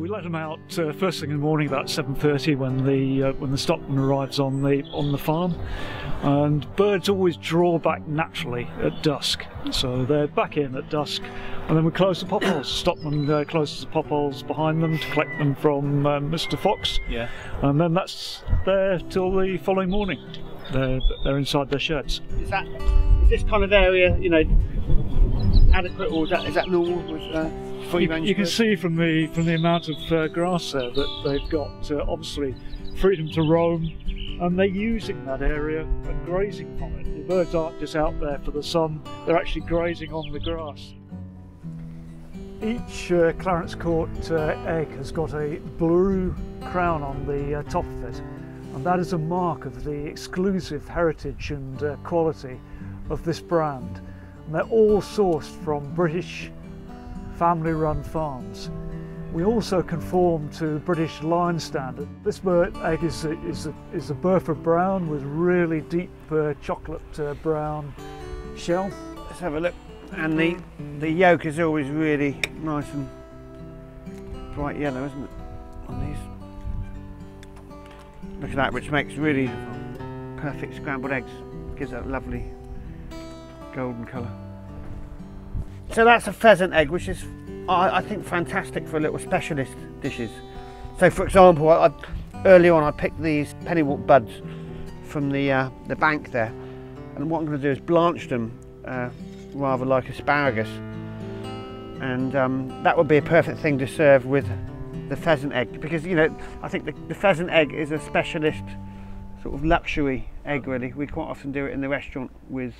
we let them out first thing in the morning about 7:30 when the stockman arrives on the farm, and birds always draw back naturally at dusk, so they're back in at dusk, and then we close the pop holes. Stockman closes the pop holes behind them to collect them from Mr. Fox. Yeah. And then that's there till the following morning. They're inside their sheds. Is this kind of area, you know, adequate, or is that normal with free range? You can see from the amount of grass there that they've got obviously freedom to roam, and they're using that area and grazing from it. The birds aren't just out there for the sun; they're actually grazing on the grass. Each Clarence Court egg has got a blue crown on the top of it, and that is a mark of the exclusive heritage and quality of this brand. And they're all sourced from British family-run farms. We also conform to British line standard. This egg is a Burford brown with really deep chocolate brown shell. Let's have a look. And the yolk is always really nice and bright yellow, isn't it, on these? Look at that, which makes really perfect scrambled eggs. Gives that lovely golden colour. So that's a pheasant egg, which is, I think, fantastic for little specialist dishes. So, for example, early on I picked these pennywort buds from the bank there, and what I'm going to do is blanch them rather like asparagus, and that would be a perfect thing to serve with the pheasant egg, because, you know, I think the pheasant egg is a specialist sort of luxury egg, really. We quite often do it in the restaurant with...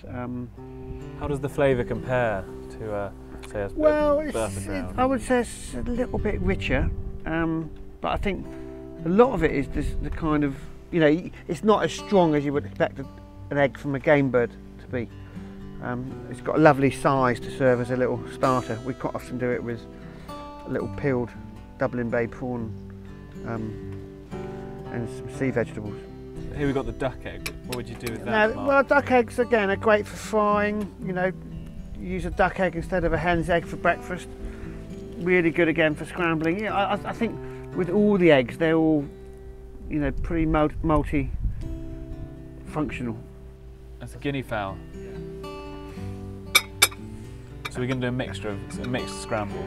How does the flavour compare to, say, a Burford brown? I would say it's a little bit richer, but I think a lot of it is the kind of, you know, it's not as strong as you would expect an egg from a game bird to be. It's got a lovely size to serve as a little starter. We quite often do it with a little peeled Dublin Bay prawn and some sea vegetables. Here we've got the duck egg. What would you do with that? Well, duck eggs again are great for frying. You know, you use a duck egg instead of a hen's egg for breakfast. Really good again for scrambling. Yeah, I think with all the eggs, they're all, you know, pretty multi-functional. That's a guinea fowl. So we're going to do a mixed scramble.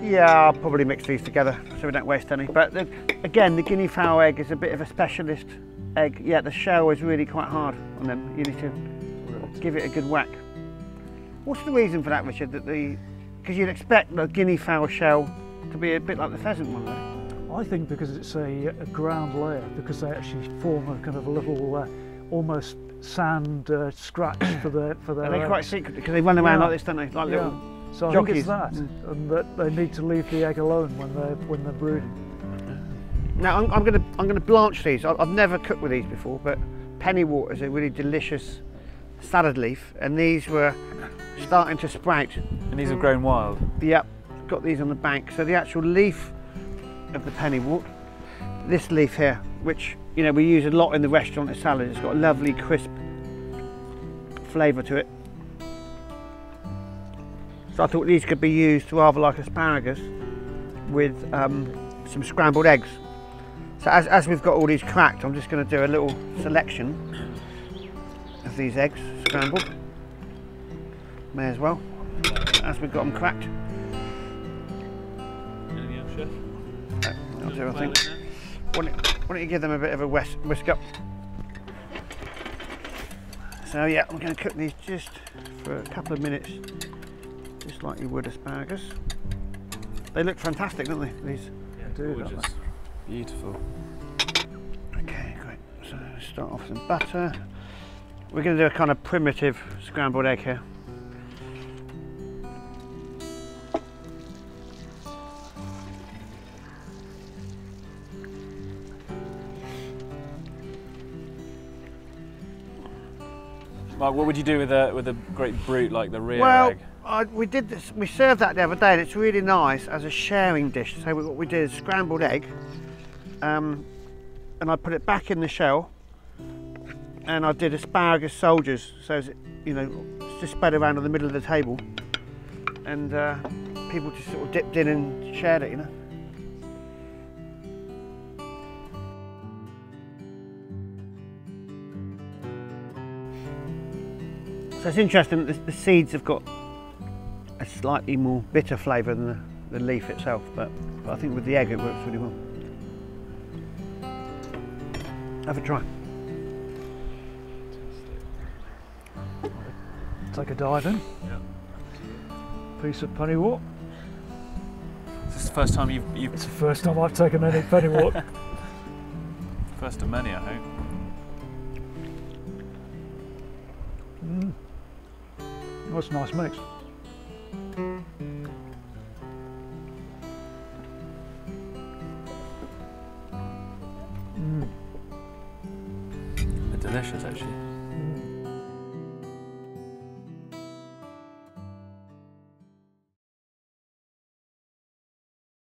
Yeah, I'll probably mix these together so we don't waste any. But again, the guinea fowl egg is a bit of a specialist egg. Yeah, the shell is really quite hard on them. You need to give it a good whack. What's the reason for that, Richard? Because you'd expect the guinea fowl shell to be a bit like the pheasant one, really. I think because it's a ground layer, because they actually form a kind of a little almost sand scratch for their And they're quite secret because they run around like this, don't they? Like little so I jockeys. think it's that, and that they need to leave the egg alone when they're brooding. Now I'm going to blanch these. I've never cooked with these before, but pennywort is a really delicious salad leaf, and these were starting to sprout. And these have grown wild? Yep, got these on the bank. So the actual leaf of the pennywort, this leaf here, which, you know, we use a lot in the restaurant as salad. It's got a lovely crisp flavour to it. So I thought these could be used rather like asparagus with some scrambled eggs. So as we've got all these cracked, I'm just going to do a little selection of these eggs scrambled. May as well, as we've got them cracked. Anything else, Chef? That'll do, I think. Why don't you give them a bit of a whisk up? So yeah, I'm going to cook these just for a couple of minutes, just like you would asparagus. They look fantastic, don't they? These. Yeah, gorgeous. Beautiful. Okay, great. So start off with some butter. We're going to do a kind of primitive scrambled egg here. Mark, what would you do with a great brute like the rear egg? We did this. We served that the other day, and it's really nice as a sharing dish. So what we did is scrambled egg, and I put it back in the shell, and I did asparagus soldiers, so you know, it's just spread around on the middle of the table, and people just sort of dipped in and shared it, you know. So it's interesting that the seeds have got a slightly more bitter flavour than the leaf itself, but I think with the egg it works really well. Have a try. Take a dive in. Yeah. Piece of pennywort. Is this the first time you've It's the first time I've taken any pennywort. first of many, I hope. That's a nice mix. They're delicious, actually.